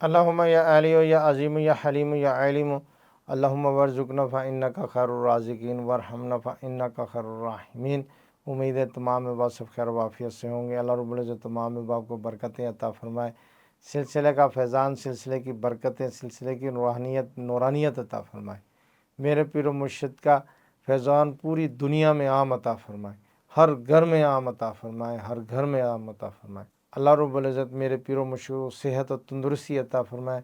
اللہم یا علی یا عظیم یا حلیم یا علیم، اللہم ورزقنا فإنک خیر الرازقین ورحمنا فإنک خیر الراحمین۔ امید ہے تمام احباب سب خیر و عافیت سے ہوں گے۔ اللہ رب العزت تمام احباب کو برکتیں عطا فرمائے، سلسلے کا فیضان، سلسلے کی برکتیں، سلسلے کی نورانیت عطا فرمائے۔ میرے پیر و مرشد کا فیضان پوری دنیا میں عام عطا فرمائے، ہر گھر میں عام عطا فرمائے، ہر گھر میں عام عطا فرمائے۔ اللہ رب العزت میرے پیر و مرشد کو صحت و تندرستی عطا فرمائے،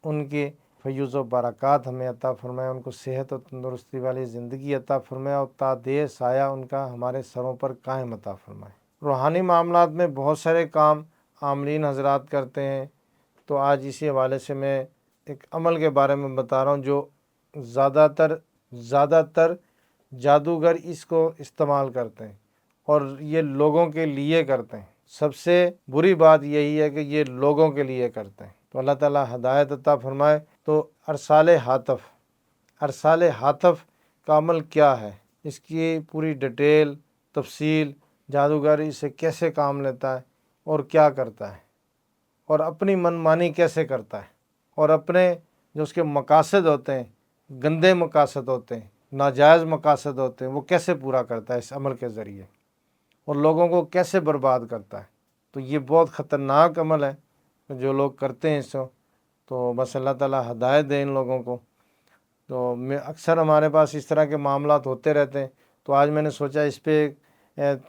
ان کے فیض و برکات ہمیں عطا فرمائے، ان کو صحت و تندرستی والی زندگی عطا فرمائے، اور تا دیر سایہ ان کا ہمارے سروں پر قائم عطا فرمائے۔ روحانی معاملات میں بہت سارے کام عاملین حضرات کرتے ہیں، تو آج اسی حوالے سے میں ایک عمل کے بارے میں بتا رہا ہوں جو زیادہ تر جادوگر اس کو استعمال کرتے ہیں، اور یہ لوگوں کے لیے کرتے ہیں۔ سب سے بری بات یہی ہے کہ یہ لوگوں کے لیے کرتے ہیں، تو اللہ تعالیٰ ہدایت عطا فرمائے۔ تو ارسال ہاتف کا عمل کیا ہے، اس کی پوری ڈیٹیل تفصیل، جادوگر اسے کیسے کام لیتا ہے اور کیا کرتا ہے، اور اپنی منمانی کیسے کرتا ہے، اور اپنے جو اس کے مقاصد ہوتے ہیں، گندے مقاصد ہوتے ہیں، ناجائز مقاصد ہوتے ہیں، وہ کیسے پورا کرتا ہے اس عمل کے ذریعے، اور لوگوں کو کیسے برباد کرتا ہے۔ تو یہ بہت خطرناک عمل ہے جو لوگ کرتے ہیں اس کو، تو بس اللہ تعالیٰ ہدایت دے ان لوگوں کو۔ تو اکثر ہمارے پاس اس طرح کے معاملات ہوتے رہتے ہیں، تو آج میں نے سوچا اس پہ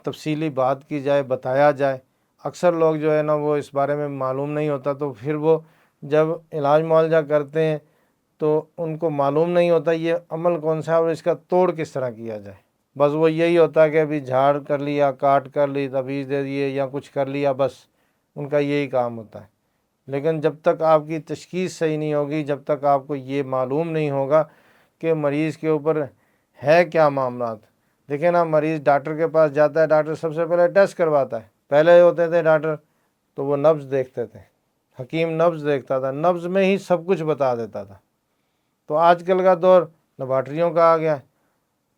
تفصیلی بات کی جائے، بتایا جائے۔ اکثر لوگ جو ہے نا وہ اس بارے میں معلوم نہیں ہوتا، تو پھر وہ جب علاج معالجہ کرتے ہیں تو ان کو معلوم نہیں ہوتا یہ عمل کون سا ہے اور اس کا توڑ کس طرح کیا جائے۔ بس وہ یہی ہوتا ہے کہ ابھی جھاڑ کر لیا، کاٹ کر لی، تعویذ دے دیے یا کچھ کر لیا، بس ان کا یہی کام ہوتا ہے۔ لیکن جب تک آپ کی تشخیص صحیح نہیں ہوگی، جب تک آپ کو یہ معلوم نہیں ہوگا کہ مریض کے اوپر ہے کیا معاملات۔ دیکھیں نا، مریض ڈاکٹر کے پاس جاتا ہے، ڈاکٹر سب سے پہلے ٹیسٹ کرواتا ہے۔ پہلے ہوتے تھے ڈاکٹر تو وہ نبض دیکھتے تھے، حکیم نبض دیکھتا تھا، نبض میں ہی سب کچھ بتا دیتا تھا۔ تو آج کل کا دور لیبارٹریوں کا آ گیا ہے،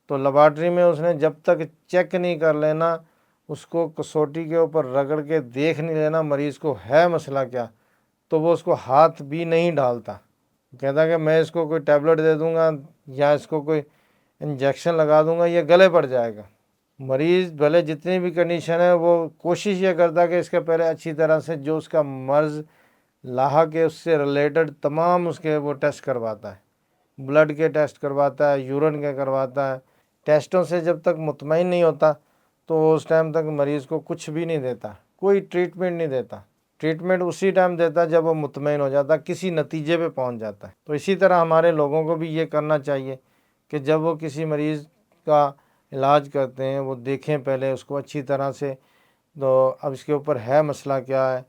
تو لیبارٹری میں اس نے جب تک چیک نہیں کر لینا، اس کو کسوٹی کے اوپر رگڑ کے دیکھ نہیں لینا مریض کو ہے مسئلہ کیا، تو وہ اس کو ہاتھ بھی نہیں ڈالتا۔ کہتا کہ میں اس کو کوئی ٹیبلٹ دے دوں گا یا اس کو کوئی انجیکشن لگا دوں گا، یہ گلے پڑ جائے گا۔ مریض بھلے جتنی بھی کنڈیشن ہے، وہ کوشش یہ کرتا کہ اس کے پہلے اچھی طرح سے جو اس کا مرض لاحق ہے اس سے ریلیٹڈ تمام اس کے وہ ٹیسٹ کرواتا ہے، بلڈ کے ٹیسٹ کرواتا ہے، یورین کے کرواتا ہے۔ ٹیسٹوں سے جب تک مطمئن نہیں ہوتا تو اس ٹائم تک مریض کو کچھ بھی نہیں دیتا، کوئی ٹریٹمنٹ نہیں دیتا۔ ٹریٹمنٹ اسی ٹائم دیتا جب وہ مطمئن ہو جاتا، کسی نتیجے پہ پہنچ جاتا ہے۔ تو اسی طرح ہمارے لوگوں کو بھی یہ کرنا چاہیے کہ جب وہ کسی مریض کا علاج کرتے ہیں، وہ دیکھیں پہلے اس کو اچھی طرح سے، تو اب اس کے اوپر ہے مسئلہ کیا ہے،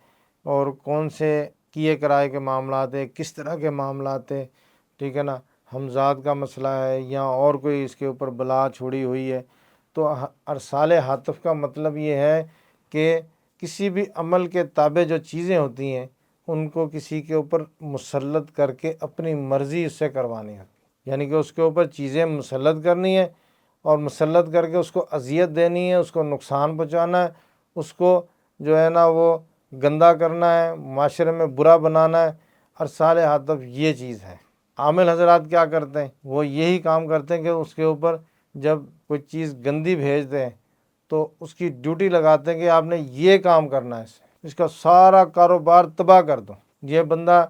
اور کون سے کیے کرائے کے معاملات ہیں، کس طرح کے معاملات ہیں، ٹھیک ہے نا، ہمزاد کا مسئلہ ہے یا اور کوئی اس کے اوپر بلا چھوڑی ہوئی ہے۔ تو ارسال ہاتف کا مطلب یہ ہے کہ کسی بھی عمل کے تابع جو چیزیں ہوتی ہیں ان کو کسی کے اوپر مسلط کر کے اپنی مرضی اس سے کروانی ہے، یعنی کہ اس کے اوپر چیزیں مسلط کرنی ہے، اور مسلط کر کے اس کو اذیت دینی ہے، اس کو نقصان پہنچانا ہے، اس کو جو ہے نا وہ گندا کرنا ہے، معاشرے میں برا بنانا ہے۔ ارسال ہاتف یہ چیز ہے۔ عامل حضرات کیا کرتے ہیں، وہ یہی کام کرتے ہیں کہ اس کے اوپر جب کوئی چیز گندی بھیجتے ہیں تو اس کی ڈیوٹی لگاتے ہیں کہ آپ نے یہ کام کرنا ہے، اس کا سارا کاروبار تباہ کر دو۔ یہ بندہ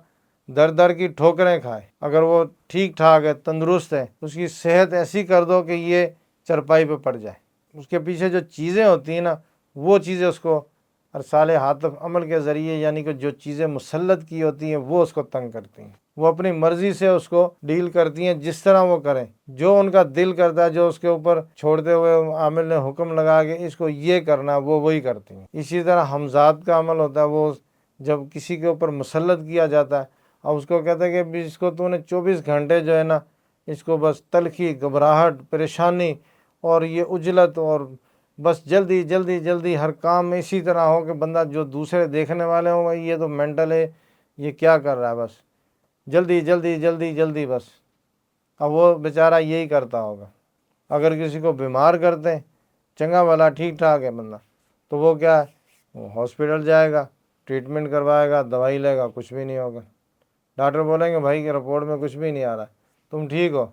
در در کی ٹھوکریں کھائے، اگر وہ ٹھیک ٹھاک ہے، تندرست ہے، اس کی صحت ایسی کر دو کہ یہ چرپائی پہ پڑ جائے۔ اس کے پیچھے جو چیزیں ہوتی ہیں نا، وہ چیزیں اس کو ارسال ہاتف عمل کے ذریعے، یعنی کہ جو چیزیں مسلط کی ہوتی ہیں وہ اس کو تنگ کرتی ہیں، وہ اپنی مرضی سے اس کو ڈیل کرتی ہیں، جس طرح وہ کریں، جو ان کا دل کرتا ہے، جو اس کے اوپر چھوڑتے ہوئے عامل نے حکم لگا کہ اس کو یہ کرنا، وہ وہی کرتی ہیں۔ اسی طرح ہمزاد کا عمل ہوتا ہے، وہ جب کسی کے اوپر مسلط کیا جاتا ہے، اب اس کو کہتا ہے کہ اس کو تو نے 24 گھنٹے جو ہے نا، اس کو بس تلخی، گھبراہٹ، پریشانی اور یہ عجلت، اور بس جلدی جلدی جلدی ہر کام میں اسی طرح ہو کہ بندہ جو دوسرے دیکھنے والے ہوں گے یہ تو مینٹل ہے، یہ کیا کر رہا ہے، بس جلدی جلدی جلدی جلدی بس۔ اب وہ بیچارہ یہی کرتا ہوگا۔ اگر کسی کو بیمار کرتے ہیں، چنگا والا ٹھیک ٹھاک ہے بندہ، تو وہ کیا ہے، وہ ہاسپٹل جائے گا، ٹریٹمنٹ کروائے گا، دوائی لے گا، کچھ بھی نہیں ہوگا۔ ڈاکٹر بولیں گے بھائی کہ رپورٹ میں کچھ بھی نہیں آ رہا، تم ٹھیک ہو،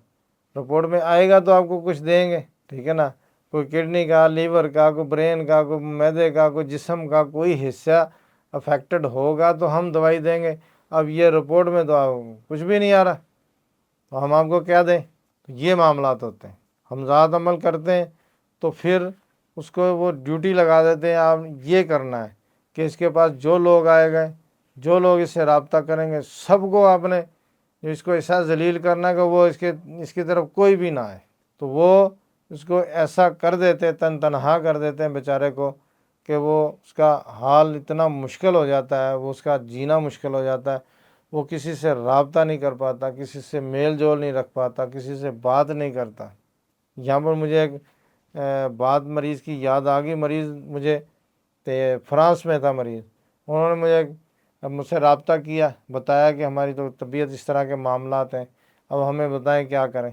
رپورٹ میں آئے گا تو آپ کو کچھ دیں گے، ٹھیک ہے نا، کوئی کڈنی کا، لیور کا، کوئی برین کا، کوئی معدے کا، کوئی جسم کا کوئی حصہ افیکٹڈ ہوگا تو ہم دوائی دیں گے۔ اب یہ رپورٹ میں تو کچھ بھی نہیں آ رہا تو ہم آپ کو کیا دیں؟ یہ معاملات ہوتے ہیں۔ ہم ذات عمل کرتے ہیں تو پھر اس کو وہ ڈیوٹی لگا دیتے ہیں، آپ یہ کرنا ہے کہ اس کے پاس جو لوگ آئے گئے، جو لوگ اس سے رابطہ کریں گے، سب کو آپ نے اس کو ایسا ذلیل کرنا کہ وہ اس کی طرف کوئی بھی نہ آئے۔ تو وہ اس کو ایسا کر دیتے، تنہا کر دیتے ہیں بیچارے کو کہ وہ اس کا حال اتنا مشکل ہو جاتا ہے، وہ اس کا جینا مشکل ہو جاتا ہے، وہ کسی سے رابطہ نہیں کر پاتا، کسی سے میل جول نہیں رکھ پاتا، کسی سے بات نہیں کرتا۔ یہاں پر مجھے ایک بات مریض کی یاد آ گئی۔ مریض مجھے فرانس میں تھا مریض، انہوں نے مجھ سے رابطہ کیا، بتایا کہ ہماری تو طبیعت اس طرح کے معاملات ہیں، اب ہمیں بتائیں کیا کریں،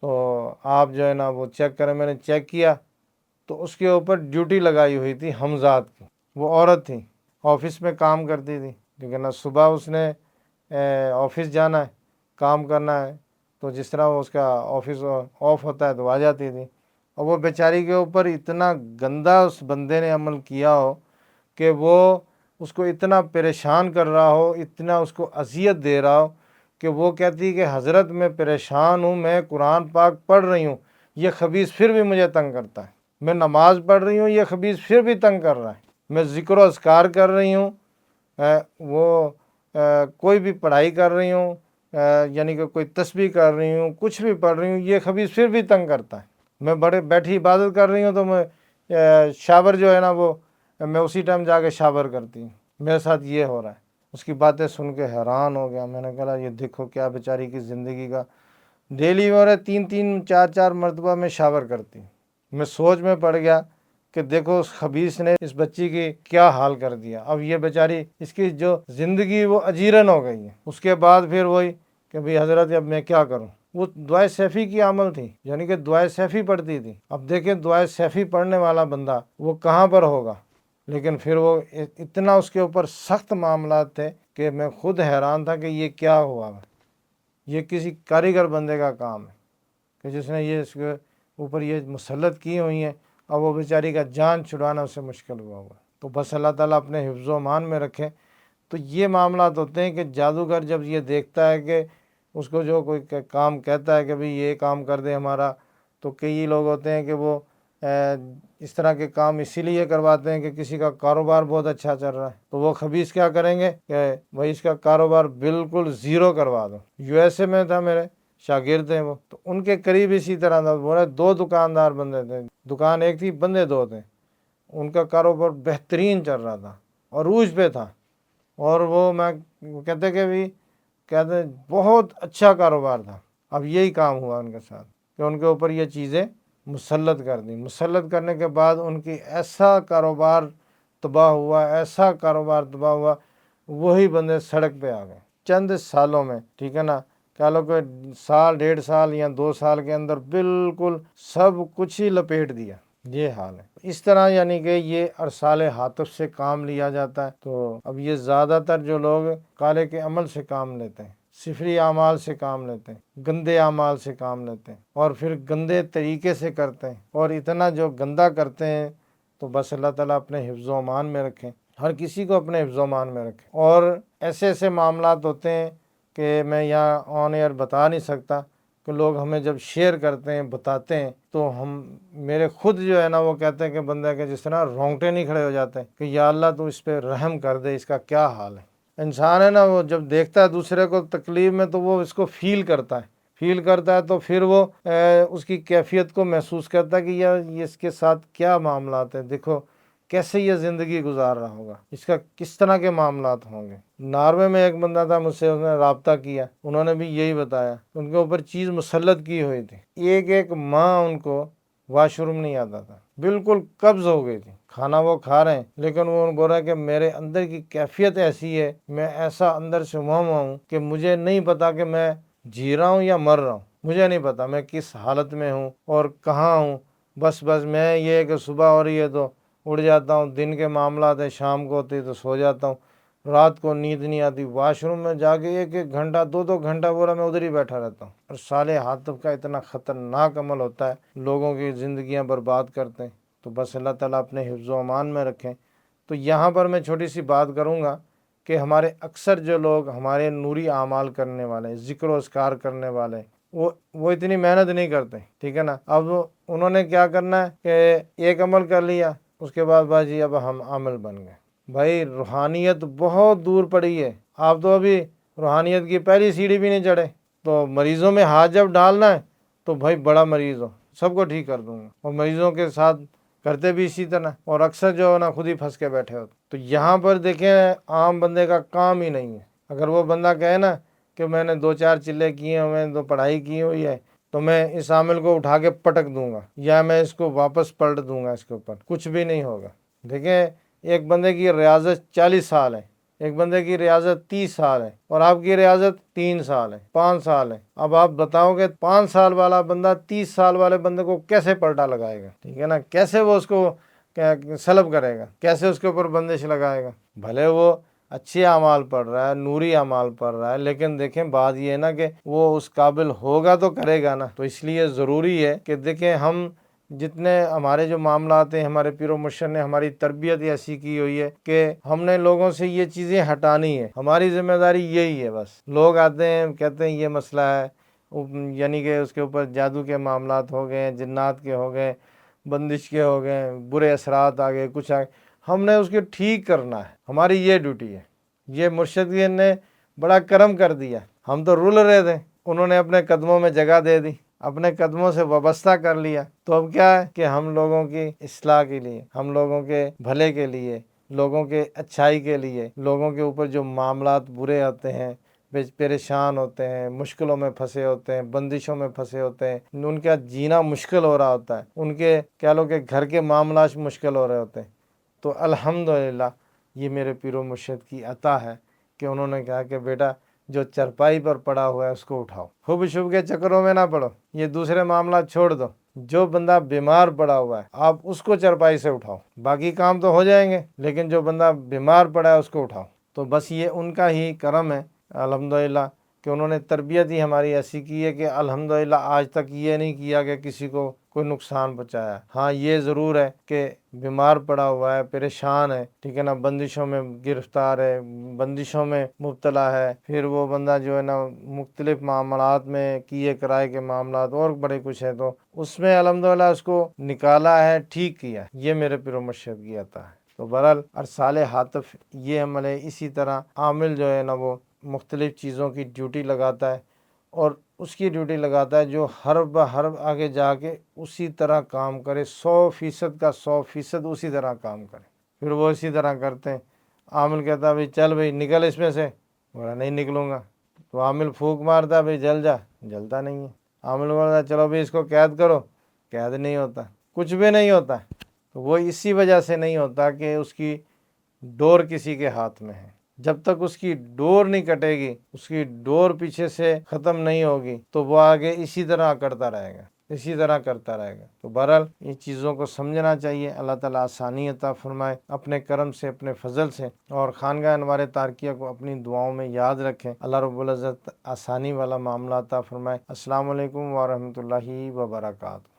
تو آپ جو ہے نا وہ چیک کریں۔ میں نے چیک کیا تو اس کے اوپر ڈیوٹی لگائی ہوئی تھی حمزات کی۔ وہ عورت تھی، آفس میں کام کرتی تھی، لیکن صبح اس نے آفس جانا ہے، کام کرنا ہے، تو جس طرح وہ اس کا آفس آف ہوتا ہے تو آ جاتی تھی۔ اور وہ بیچاری کے اوپر اتنا گندا اس بندے نے عمل کیا ہو کہ وہ اس کو اتنا پریشان کر رہا ہو، اتنا اس کو اذیت دے رہا ہو کہ وہ کہتی کہ حضرت میں پریشان ہوں، میں قرآن پاک پڑھ رہی ہوں، یہ خبیث پھر بھی مجھے تنگ کرتا ہے، میں نماز پڑھ رہی ہوں، یہ خبیث پھر بھی تنگ کر رہا ہے، میں ذکر و اذکار کر رہی ہوں، کوئی بھی پڑھائی کر رہی ہوں، یعنی کہ کوئی تسبیح کر رہی ہوں، کچھ بھی پڑھ رہی ہوں، یہ خبیث پھر بھی تنگ کرتا ہے، میں بیٹھی عبادت کر رہی ہوں تو میں شاور جو ہے نا وہ میں اسی ٹائم جا کے شاور کرتی ہوں، میرے ساتھ یہ ہو رہا ہے۔ اس کی باتیں سن کے حیران ہو گیا، میں نے کہا یہ دیکھو کیا بیچاری کی زندگی کا ڈیلی ہو رہا ہے، 3 مرتبہ میں شاور کرتی ہوں۔ میں سوچ میں پڑ گیا کہ دیکھو اس خبیث نے اس بچی کی کیا حال کر دیا، اب یہ بیچاری اس کی جو زندگی وہ اجیرن ہو گئی ہے۔ اس کے بعد پھر وہی کہ بھئی حضرت اب میں کیا کروں، وہ دعائے سیفی کی عمل تھی، یعنی کہ دعائے سیفی پڑھتی تھی۔ اب دیکھیں دعائے سیفی پڑھنے والا بندہ وہ کہاں پر ہوگا، لیکن پھر وہ اتنا اس کے اوپر سخت معاملات تھے کہ میں خود حیران تھا کہ یہ کیا ہوا ہے، یہ کسی کاریگر بندے کا کام ہے کہ جس نے یہ اس کے اوپر یہ مسلط کی ہوئی ہیں، اب وہ بیچاری کا جان چھڑانا اسے مشکل ہوا۔ تو بس اللہ تعالیٰ اپنے حفظ و امان میں رکھے۔ تو یہ معاملات ہوتے ہیں کہ جادوگر جب یہ دیکھتا ہے کہ اس کو جو کوئی کام کہتا ہے کہ بھئی یہ کام کر دے ہمارا، تو کئی لوگ ہوتے ہیں کہ وہ اس طرح کے کام اسی لیے کرواتے ہیں کہ کسی کا کاروبار بہت اچھا چل رہا ہے، تو وہ خبیث کیا کریں گے کہ بھئی اس کا کاروبار بالکل زیرو کروا دو۔ USA میں تھا، میرے شاگرد ہیں وہ، تو ان کے قریب اسی طرح تھا، بولے 2 دکاندار بندے تھے، دکان ایک تھی، بندے 2 تھے، ان کا کاروبار بہترین چل رہا تھا، عروج پہ تھا، اور وہ میں کہتے کہ بھی کہتے بہت اچھا کاروبار تھا۔ اب یہی کام ہوا ان کے ساتھ کہ ان کے اوپر یہ چیزیں مسلط کر دیں۔ مسلط کرنے کے بعد ان کی ایسا کاروبار تباہ ہوا، ایسا کاروبار تباہ ہوا، وہی بندے سڑک پہ آ گئے چند سالوں میں، ٹھیک ہے نا، کہہ لو کہ سال 1.5 یا 2 سال کے اندر بالکل سب کچھ ہی لپیٹ دیا۔ یہ حال ہے۔ اس طرح یعنی کہ یہ ارسال ہاتف سے کام لیا جاتا ہے۔ تو اب یہ زیادہ تر جو لوگ کالے کے عمل سے کام لیتے ہیں، صفری اعمال سے کام لیتے ہیں، گندے اعمال سے کام لیتے ہیں، اور پھر گندے طریقے سے کرتے ہیں، اور اتنا جو گندا کرتے ہیں، تو بس اللہ تعالیٰ اپنے حفظ و امان میں رکھیں، ہر کسی کو اپنے حفظ و امان میں رکھیں۔ اور ایسے ایسے معاملات ہوتے ہیں کہ میں یہاں آن ایئر بتا نہیں سکتا، کہ لوگ ہمیں جب شیئر کرتے ہیں، بتاتے ہیں، تو میرے خود جو ہے نا وہ کہتے ہیں کہ بندہ کہ جس طرح رونگٹے نہیں کھڑے ہو جاتے ہیں کہ یا اللہ تو اس پہ رحم کر دے، اس کا کیا حال ہے۔ انسان ہے نا، وہ جب دیکھتا ہے دوسرے کو تکلیف میں تو وہ اس کو فیل کرتا ہے تو پھر وہ اس کی کیفیت کو محسوس کرتا ہے کہ یہ اس کے ساتھ کیا معاملات ہیں، دیکھو کیسے یہ زندگی گزار رہا ہوگا، اس کا کس طرح کے معاملات ہوں گے۔ ناروے میں ایک بندہ تھا، مجھ سے اس نے رابطہ کیا، انہوں نے بھی یہی بتایا، ان کے اوپر چیز مسلط کی ہوئی تھی، ایک ماہ ان کو واش روم نہیں آتا تھا، بالکل قبض ہو گئی تھی، کھانا وہ کھا رہے ہیں لیکن وہ بول رہا ہے کہ میرے اندر کی کیفیت ایسی ہے، میں ایسا اندر سے ہوا ہوں کہ مجھے نہیں پتا کہ میں جی رہا ہوں یا مر رہا ہوں، مجھے نہیں پتا میں کس حالت میں ہوں اور کہاں ہوں۔ بس میں یہ کہ صبح ہو رہی ہے تو اڑ جاتا ہوں، دن کے معاملات ہیں، شام کو ہوتی ہے تو سو جاتا ہوں، رات کو نیند نہیں آتی، واش روم میں جا کے 1 1 گھنٹہ 2 2 گھنٹہ بولا میں ادھر ہی بیٹھا رہتا ہوں۔ اور صالح حاطب کا اتنا خطرناک عمل ہوتا ہے، لوگوں کی زندگیاں برباد کرتے ہیں۔ تو بس اللہ تعالیٰ اپنے حفظ و امان میں رکھیں۔ تو یہاں پر میں چھوٹی سی بات کروں گا کہ ہمارے اکثر جو لوگ ہمارے نوری اعمال کرنے والے، ذکر و اذکار کرنے والے، وہ اتنی محنت نہیں کرتے، ٹھیک ہے نا۔ اب انہوں نے کیا کرنا ہے کہ ایک عمل کر لیا، اس کے بعد باجی اب ہم عامل بن گئے۔ بھائی روحانیت بہت دور پڑی ہے، آپ تو ابھی روحانیت کی پہلی سیڑھی بھی نہیں چڑھے۔ تو مریضوں میں ہاتھ جب ڈالنا ہے تو بھائی بڑا مریض ہو، سب کو ٹھیک کر دوں گا، اور مریضوں کے ساتھ کرتے بھی اسی طرح، اور اکثر جو ہے نا خود ہی پھنس کے بیٹھے ہوتے۔ تو یہاں پر دیکھیں عام بندے کا کام ہی نہیں ہے۔ اگر وہ بندہ کہے نا کہ میں نے 2 4 چلے کیے ہیں، میں نے تو پڑھائی کی ہوئی ہے، تو میں اس عامل کو اٹھا کے پٹک دوں گا، یا میں اس کو واپس پلٹ دوں گا، اس کے اوپر کچھ بھی نہیں ہوگا۔ دیکھیں ایک بندے کی ریاضت 40 سال ہے، ایک بندے کی ریاضت 30 سال ہے، اور آپ کی ریاضت 3 سال ہے، 5 سال ہے۔ اب آپ بتاؤ کہ 5 سال والا بندہ 30 سال والے بندے کو کیسے پلٹا لگائے گا، ٹھیک ہے نا، کیسے وہ اس کو سلب کرے گا، کیسے اس کے اوپر بندش لگائے گا۔ بھلے وہ اچھے اعمال پڑھ رہا ہے، نوری اعمال پڑھ رہا ہے، لیکن دیکھیں بات یہ ہے نا کہ وہ اس قابل ہوگا تو کرے گا نا۔ تو اس لیے ضروری ہے کہ دیکھیں ہم جتنے ہمارے جو معاملات ہیں، ہمارے پیر و مرشد نے ہماری تربیت ایسی کی ہوئی ہے کہ ہم نے لوگوں سے یہ چیزیں ہٹانی ہے، ہماری ذمہ داری یہی ہے۔ بس لوگ آتے ہیں کہتے ہیں یہ مسئلہ ہے، یعنی کہ اس کے اوپر جادو کے معاملات ہو گئے، جنات کے ہو گئے، بندش کے ہو گئے، برے اثرات آ گئے، کچھ آ گئے، ہم نے اس کو ٹھیک کرنا ہے، ہماری یہ ڈیوٹی ہے۔ یہ مرشد نے بڑا کرم کر دیا، ہم تو رول رہے تھے، انہوں نے اپنے قدموں میں جگہ دے دی، اپنے قدموں سے وابستہ کر لیا۔ تو اب کیا ہے کہ ہم لوگوں کی اصلاح کے لیے، ہم لوگوں کے بھلے کے لیے، لوگوں کے اچھائی کے لیے، لوگوں کے اوپر جو معاملات برے ہوتے ہیں، پریشان ہوتے ہیں، مشکلوں میں پھنسے ہوتے ہیں، بندشوں میں پھنسے ہوتے ہیں، ان کا جینا مشکل ہو رہا ہوتا ہے، ان کے کہہ لو کہ گھر کے معاملات مشکل ہو رہے ہوتے ہیں، تو الحمدللہ یہ میرے پیر و مرشد کی عطا ہے کہ انہوں نے کہا کہ بیٹا جو چرپائی پر پڑا ہوا ہے اس کو اٹھاؤ، حب شب کے چکروں میں نہ پڑو، یہ دوسرے معاملات چھوڑ دو، جو بندہ بیمار پڑا ہوا ہے آپ اس کو چرپائی سے اٹھاؤ، باقی کام تو ہو جائیں گے، لیکن جو بندہ بیمار پڑا ہے اس کو اٹھاؤ۔ تو بس یہ ان کا ہی کرم ہے الحمدللہ کہ انہوں نے تربیت ہی ہماری ایسی کی ہے کہ الحمدللہ آج تک یہ نہیں کیا کہ کسی کو کوئی نقصان پہنچایا۔ ہاں یہ ضرور ہے کہ بیمار پڑا ہوا ہے، پریشان ہے، ٹھیک ہے نا، بندشوں میں گرفتار ہے، بندشوں میں مبتلا ہے، پھر وہ بندہ جو ہے نا مختلف معاملات میں کیے کرائے کے معاملات اور بڑے کچھ ہے، تو اس میں الحمدللہ اس کو نکالا ہے، ٹھیک کیا، یہ میرے پیر و مرشد کی عطا ہے۔ تو بہرحال ارسال حاطف یہ عمل ہے۔ اسی طرح عامل جو ہے نا وہ مختلف چیزوں کی ڈیوٹی لگاتا ہے، اور اس کی ڈیوٹی لگاتا ہے جو ہر بہر آگے جا کے اسی طرح کام کرے، 100% کا 100% اسی طرح کام کرے، پھر وہ اسی طرح کرتے ہیں۔ عامل کہتا ہے بھائی چل بھائی نکل اس میں سے، بولا نہیں نکلوں گا، تو عامل پھونک مارتا ہے بھائی جل جا، جلتا نہیں ہے۔ عامل بولتا ہے چلو بھائی اس کو قید کرو، قید نہیں ہوتا، کچھ بھی نہیں ہوتا۔ تو وہ اسی وجہ سے نہیں ہوتا کہ اس کی ڈور کسی کے ہاتھ میں ہے۔ جب تک اس کی ڈور نہیں کٹے گی، اس کی ڈور پیچھے سے ختم نہیں ہوگی، تو وہ آگے اسی طرح کرتا رہے گا، اسی طرح کرتا رہے گا۔ تو بہرحال ان چیزوں کو سمجھنا چاہیے۔ اللہ تعالیٰ آسانی عطا فرمائے اپنے کرم سے، اپنے فضل سے، اور خانقاہ انوار تارکیہ کو اپنی دعاؤں میں یاد رکھیں۔ اللہ رب العزت آسانی والا معاملہ عطا فرمائے۔ السلام علیکم ورحمۃ اللہ وبرکاتہ۔